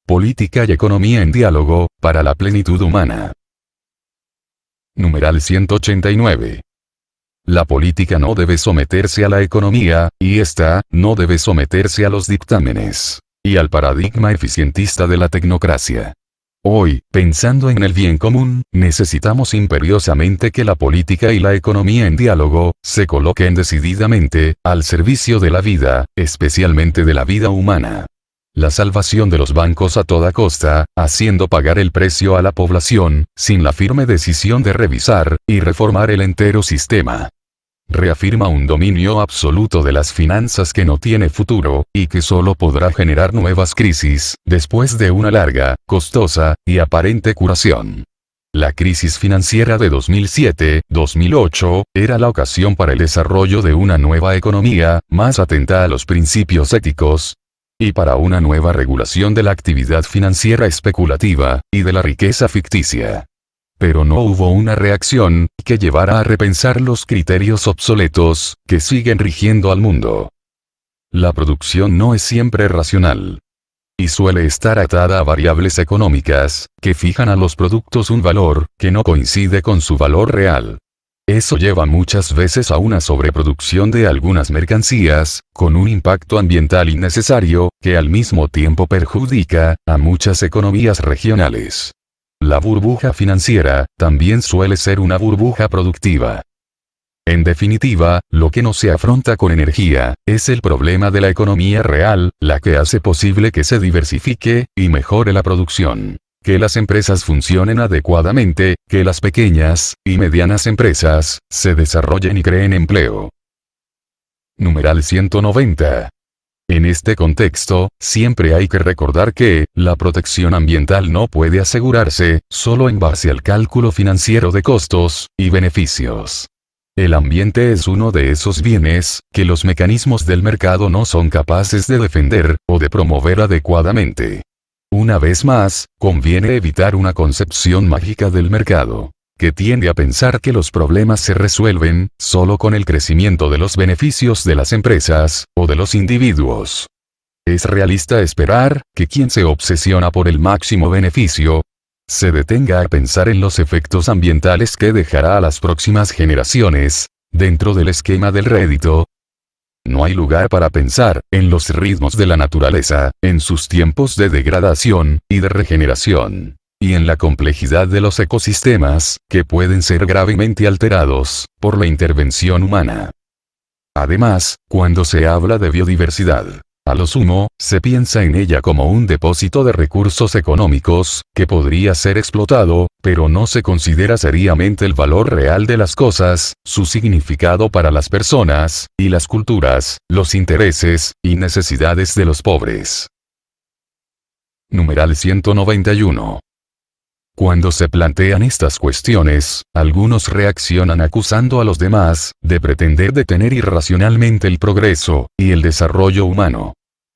Política y economía en diálogo, para la plenitud humana. Numeral 189. La política no debe someterse a la economía, y ésta, no debe someterse a los dictámenes y al paradigma eficientista de la tecnocracia. Hoy, pensando en el bien común, necesitamos imperiosamente que la política y la economía en diálogo, se coloquen decididamente, al servicio de la vida, especialmente de la vida humana. La salvación de los bancos a toda costa, haciendo pagar el precio a la población, sin la firme decisión de revisar y reformar el entero sistema. Reafirma un dominio absoluto de las finanzas que no tiene futuro, y que solo podrá generar nuevas crisis, después de una larga, costosa y aparente curación. La crisis financiera de 2007-2008 era la ocasión para el desarrollo de una nueva economía, más atenta a los principios éticos, y para una nueva regulación de la actividad financiera especulativa, y de la riqueza ficticia. Pero no hubo una reacción que llevara a repensar los criterios obsoletos que siguen rigiendo al mundo. La producción no es siempre racional, y suele estar atada a variables económicas que fijan a los productos un valor que no coincide con su valor real. Eso lleva muchas veces a una sobreproducción de algunas mercancías, con un impacto ambiental innecesario, que al mismo tiempo perjudica a muchas economías regionales. La burbuja financiera también suele ser una burbuja productiva. En definitiva, lo que no se afronta con energía es el problema de la economía real, la que hace posible que se diversifique y mejore la producción, que las empresas funcionen adecuadamente, que las pequeñas y medianas empresas se desarrollen y creen empleo. Numeral 190. En este contexto, siempre hay que recordar que la protección ambiental no puede asegurarse solo en base al cálculo financiero de costos y beneficios. El ambiente es uno de esos bienes que los mecanismos del mercado no son capaces de defender o de promover adecuadamente. Una vez más, conviene evitar una concepción mágica del mercado, que tiende a pensar que los problemas se resuelven solo con el crecimiento de los beneficios de las empresas o de los individuos. Es realista esperar que quien se obsesiona por el máximo beneficio se detenga a pensar en los efectos ambientales que dejará a las próximas generaciones dentro del esquema del rédito. No hay lugar para pensar en los ritmos de la naturaleza, en sus tiempos de degradación y de regeneración, y en la complejidad de los ecosistemas, que pueden ser gravemente alterados por la intervención humana. Además, cuando se habla de biodiversidad, a lo sumo, se piensa en ella como un depósito de recursos económicos, que podría ser explotado, pero no se considera seriamente el valor real de las cosas, su significado para las personas y las culturas, los intereses y necesidades de los pobres. Numeral 191. Cuando se plantean estas cuestiones, algunos reaccionan acusando a los demás de pretender detener irracionalmente el progreso y el desarrollo humano.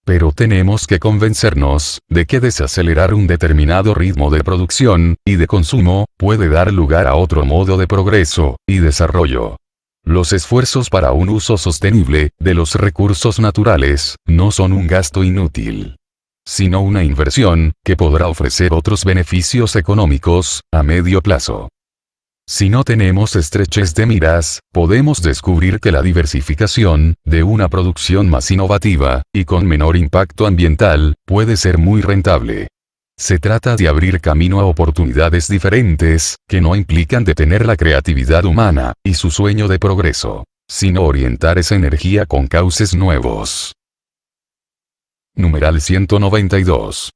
Pero tenemos que convencernos de que desacelerar un determinado ritmo de producción y de consumo puede dar lugar a otro modo de progreso y desarrollo. Los esfuerzos para un uso sostenible de los recursos naturales no son un gasto inútil, sino una inversión que podrá ofrecer otros beneficios económicos a medio plazo. Si no tenemos estrechez de miras, podemos descubrir que la diversificación de una producción más innovativa y con menor impacto ambiental puede ser muy rentable. Se trata de abrir camino a oportunidades diferentes que no implican detener la creatividad humana y su sueño de progreso, sino orientar esa energía con cauces nuevos. Numeral 192.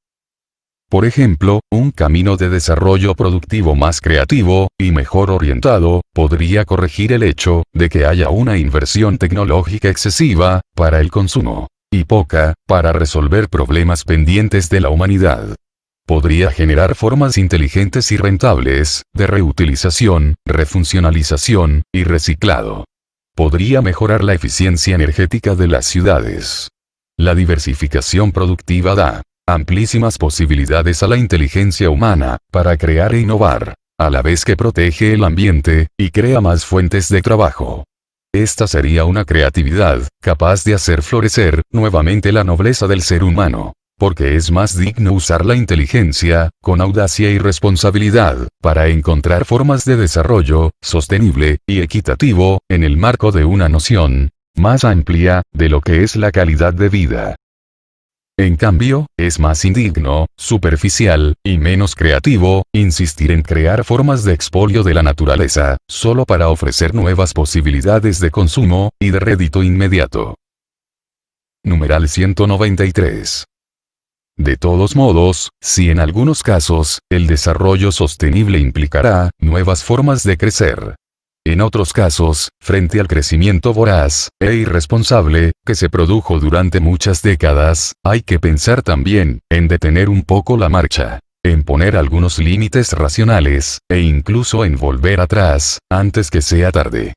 Por ejemplo, un camino de desarrollo productivo más creativo y mejor orientado podría corregir el hecho de que haya una inversión tecnológica excesiva para el consumo y poca para resolver problemas pendientes de la humanidad. Podría generar formas inteligentes y rentables de reutilización, refuncionalización y reciclado. Podría mejorar la eficiencia energética de las ciudades. La diversificación productiva da amplísimas posibilidades a la inteligencia humana para crear e innovar, a la vez que protege el ambiente y crea más fuentes de trabajo. Esta sería una creatividad capaz de hacer florecer nuevamente la nobleza del ser humano, porque es más digno usar la inteligencia, con audacia y responsabilidad, para encontrar formas de desarrollo, sostenible, y equitativo, en el marco de una noción más amplia, de lo que es la calidad de vida. En cambio, es más indigno, superficial, y menos creativo, insistir en crear formas de expolio de la naturaleza, solo para ofrecer nuevas posibilidades de consumo, y de rédito inmediato. Numeral 193. De todos modos, si en algunos casos, el desarrollo sostenible implicará nuevas formas de crecer. En otros casos, frente al crecimiento voraz e irresponsable, que se produjo durante muchas décadas, hay que pensar también en detener un poco la marcha, en poner algunos límites racionales, e incluso en volver atrás, antes que sea tarde.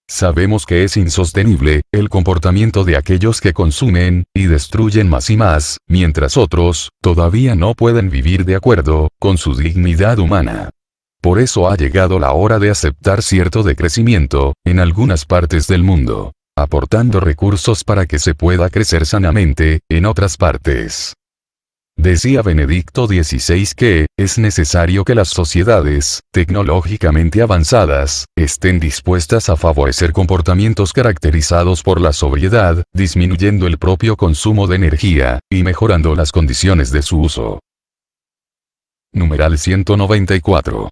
Sabemos que es insostenible el comportamiento de aquellos que consumen y destruyen más y más, mientras otros todavía no pueden vivir de acuerdo con su dignidad humana. Por eso ha llegado la hora de aceptar cierto decrecimiento en algunas partes del mundo, aportando recursos para que se pueda crecer sanamente en otras partes. Decía Benedicto XVI que es necesario que las sociedades tecnológicamente avanzadas estén dispuestas a favorecer comportamientos caracterizados por la sobriedad, disminuyendo el propio consumo de energía y mejorando las condiciones de su uso. Numeral 194.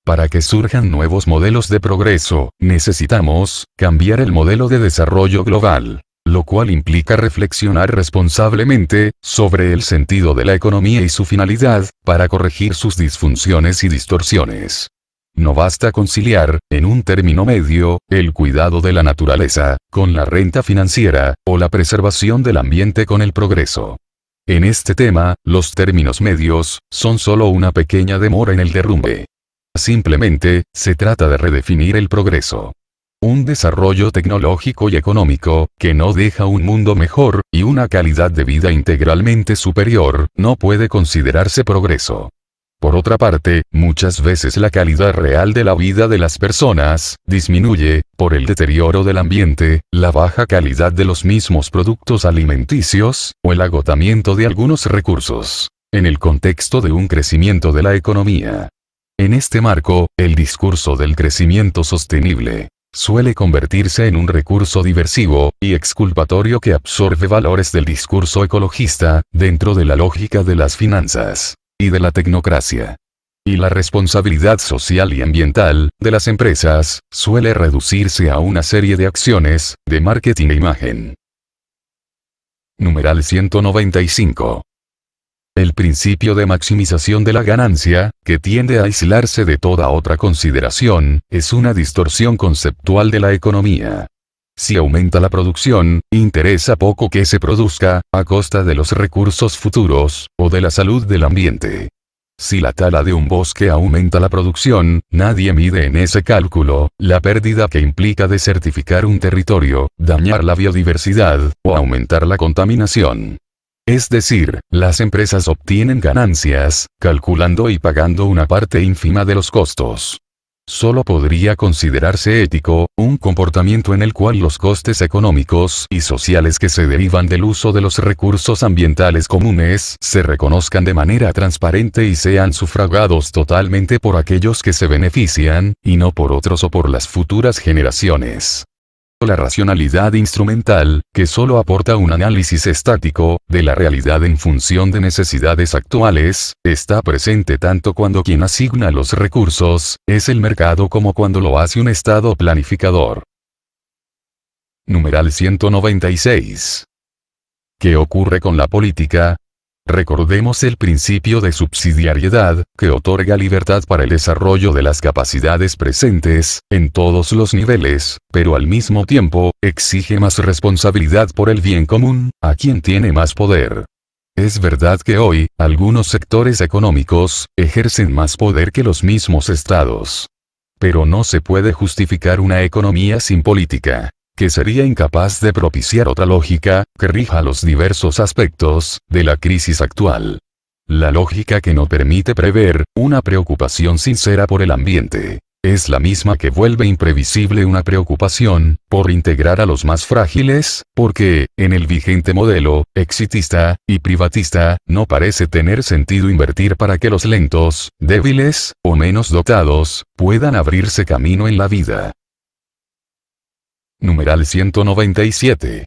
Para que surjan nuevos modelos de progreso, necesitamos cambiar el modelo de desarrollo global, lo cual implica reflexionar responsablemente sobre el sentido de la economía y su finalidad, para corregir sus disfunciones y distorsiones. No basta conciliar, en un término medio, el cuidado de la naturaleza, con la renta financiera, o la preservación del ambiente con el progreso. En este tema, los términos medios son solo una pequeña demora en el derrumbe. Simplemente, se trata de redefinir el progreso. Un desarrollo tecnológico y económico, que no deja un mundo mejor, y una calidad de vida integralmente superior, no puede considerarse progreso. Por otra parte, muchas veces la calidad real de la vida de las personas disminuye, por el deterioro del ambiente, la baja calidad de los mismos productos alimenticios, o el agotamiento de algunos recursos, en el contexto de un crecimiento de la economía. En este marco, el discurso del crecimiento sostenible suele convertirse en un recurso diversivo y exculpatorio que absorbe valores del discurso ecologista, dentro de la lógica de las finanzas y de la tecnocracia. Y la responsabilidad social y ambiental de las empresas suele reducirse a una serie de acciones de marketing e imagen. Numeral 195. El principio de maximización de la ganancia, que tiende a aislarse de toda otra consideración, es una distorsión conceptual de la economía. Si aumenta la producción, interesa poco que se produzca, a costa de los recursos futuros, o de la salud del ambiente. Si la tala de un bosque aumenta la producción, nadie mide en ese cálculo la pérdida que implica desertificar un territorio, dañar la biodiversidad, o aumentar la contaminación. Es decir, las empresas obtienen ganancias, calculando y pagando una parte ínfima de los costos. Solo podría considerarse ético un comportamiento en el cual los costes económicos y sociales que se derivan del uso de los recursos ambientales comunes se reconozcan de manera transparente y sean sufragados totalmente por aquellos que se benefician, y no por otros o por las futuras generaciones. La racionalidad instrumental, que solo aporta un análisis estático de la realidad en función de necesidades actuales, está presente tanto cuando quien asigna los recursos es el mercado como cuando lo hace un Estado planificador. Numeral 196. ¿Qué ocurre con la política? Recordemos el principio de subsidiariedad, que otorga libertad para el desarrollo de las capacidades presentes, en todos los niveles, pero al mismo tiempo, exige más responsabilidad por el bien común, a quien tiene más poder. Es verdad que hoy, algunos sectores económicos, ejercen más poder que los mismos estados. Pero no se puede justificar una economía sin política, que sería incapaz de propiciar otra lógica, que rija los diversos aspectos de la crisis actual. La lógica que no permite prever una preocupación sincera por el ambiente. Es la misma que vuelve imprevisible una preocupación, por integrar a los más frágiles, porque, en el vigente modelo, exitista, y privatista, no parece tener sentido invertir para que los lentos, débiles, o menos dotados, puedan abrirse camino en la vida. Numeral 197.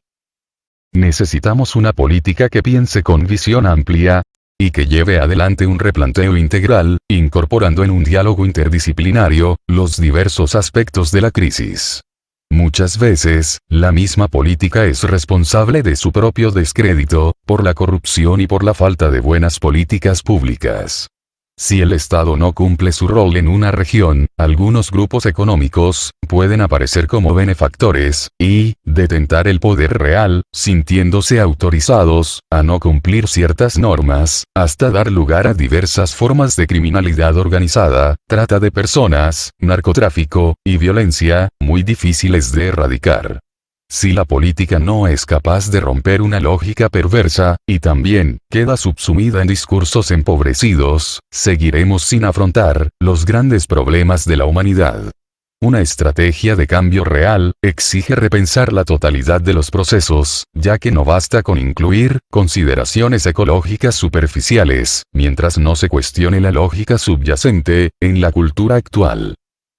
Necesitamos una política que piense con visión amplia, y que lleve adelante un replanteo integral, incorporando en un diálogo interdisciplinario, los diversos aspectos de la crisis. Muchas veces, la misma política es responsable de su propio descrédito, por la corrupción y por la falta de buenas políticas públicas. Si el Estado no cumple su rol en una región, algunos grupos económicos pueden aparecer como benefactores y detentar el poder real, sintiéndose autorizados a no cumplir ciertas normas, hasta dar lugar a diversas formas de criminalidad organizada, trata de personas, narcotráfico y violencia, muy difíciles de erradicar. Si la política no es capaz de romper una lógica perversa, y también queda subsumida en discursos empobrecidos, seguiremos sin afrontar los grandes problemas de la humanidad. Una estrategia de cambio real exige repensar la totalidad de los procesos, ya que no basta con incluir consideraciones ecológicas superficiales, mientras no se cuestione la lógica subyacente en la cultura actual.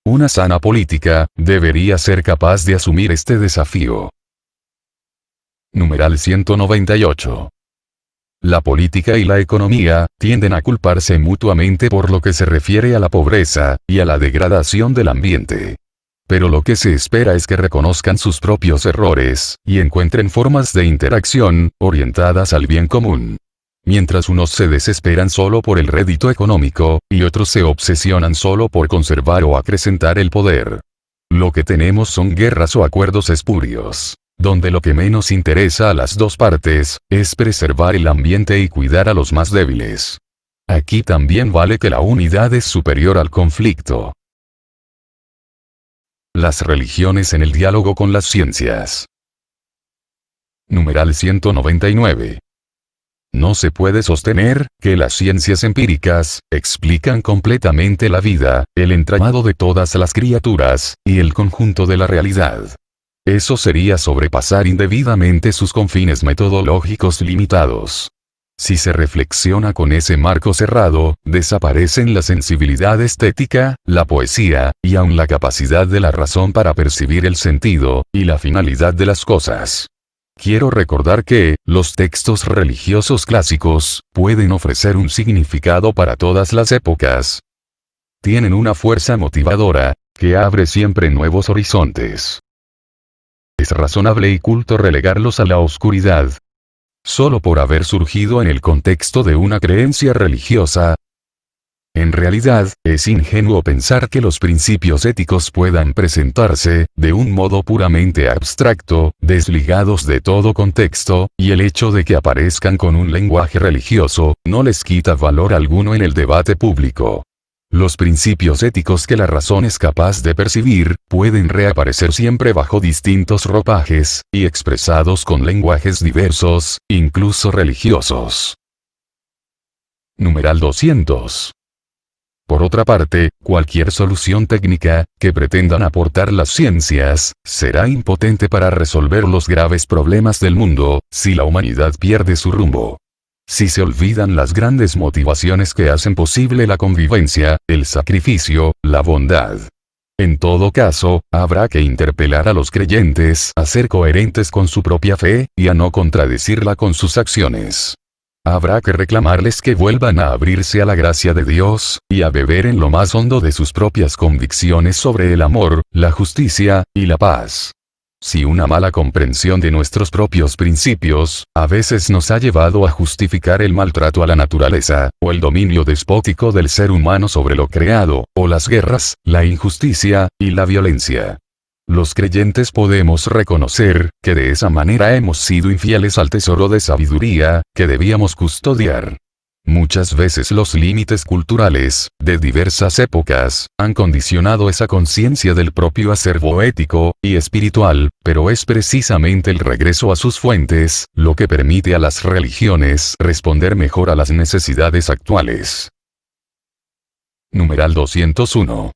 Una sana política debería ser capaz de asumir este desafío. Numeral 198. La política y la economía tienden a culparse mutuamente por lo que se refiere a la pobreza y a la degradación del ambiente. Pero lo que se espera es que reconozcan sus propios errores y encuentren formas de interacción orientadas al bien común. Mientras unos se desesperan solo por el rédito económico, y otros se obsesionan solo por conservar o acrecentar el poder. Lo que tenemos son guerras o acuerdos espurios, donde lo que menos interesa a las dos partes, es preservar el ambiente y cuidar a los más débiles. Aquí también vale que la unidad es superior al conflicto. Las religiones en el diálogo con las ciencias. Numeral 199. No se puede sostener que las ciencias empíricas explican completamente la vida, el entramado de todas las criaturas, y el conjunto de la realidad. Eso sería sobrepasar indebidamente sus confines metodológicos limitados. Si se reflexiona con ese marco cerrado, desaparecen la sensibilidad estética, la poesía, y aun la capacidad de la razón para percibir el sentido y la finalidad de las cosas. Quiero recordar que, los textos religiosos clásicos, pueden ofrecer un significado para todas las épocas. Tienen una fuerza motivadora, que abre siempre nuevos horizontes. Es razonable y culto relegarlos a la oscuridad. Solo por haber surgido en el contexto de una creencia religiosa. En realidad, es ingenuo pensar que los principios éticos puedan presentarse, de un modo puramente abstracto, desligados de todo contexto, y el hecho de que aparezcan con un lenguaje religioso, no les quita valor alguno en el debate público. Los principios éticos que la razón es capaz de percibir, pueden reaparecer siempre bajo distintos ropajes, y expresados con lenguajes diversos, incluso religiosos. Numeral 200. Por otra parte, cualquier solución técnica, que pretendan aportar las ciencias, será impotente para resolver los graves problemas del mundo, si la humanidad pierde su rumbo. Si se olvidan las grandes motivaciones que hacen posible la convivencia, el sacrificio, la bondad. En todo caso, habrá que interpelar a los creyentes a ser coherentes con su propia fe, y a no contradecirla con sus acciones. Habrá que reclamarles que vuelvan a abrirse a la gracia de Dios, y a beber en lo más hondo de sus propias convicciones sobre el amor, la justicia, y la paz. Si una mala comprensión de nuestros propios principios, a veces nos ha llevado a justificar el maltrato a la naturaleza, o el dominio despótico del ser humano sobre lo creado, o las guerras, la injusticia, y la violencia. Los creyentes podemos reconocer, que de esa manera hemos sido infieles al tesoro de sabiduría, que debíamos custodiar. Muchas veces los límites culturales, de diversas épocas, han condicionado esa conciencia del propio acervo ético y espiritual, pero es precisamente el regreso a sus fuentes, lo que permite a las religiones responder mejor a las necesidades actuales. Numeral 201.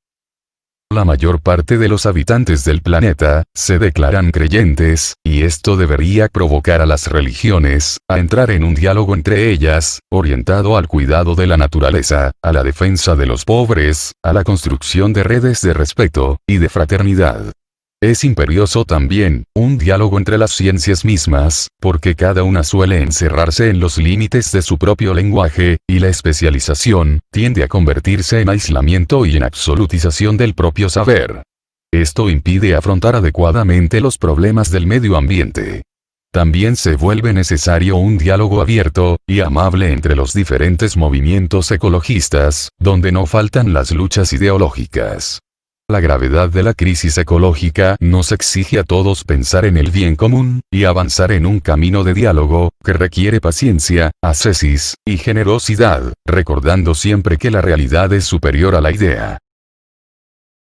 La mayor parte de los habitantes del planeta se declaran creyentes, y esto debería provocar a las religiones a entrar en un diálogo entre ellas, orientado al cuidado de la naturaleza, a la defensa de los pobres, a la construcción de redes de respeto y de fraternidad. Es imperioso también, un diálogo entre las ciencias mismas, porque cada una suele encerrarse en los límites de su propio lenguaje, y la especialización tiende a convertirse en aislamiento y en absolutización del propio saber. Esto impide afrontar adecuadamente los problemas del medio ambiente. También se vuelve necesario un diálogo abierto y amable entre los diferentes movimientos ecologistas, donde no faltan las luchas ideológicas. La gravedad de la crisis ecológica nos exige a todos pensar en el bien común, y avanzar en un camino de diálogo, que requiere paciencia, ascesis, y generosidad, recordando siempre que la realidad es superior a la idea.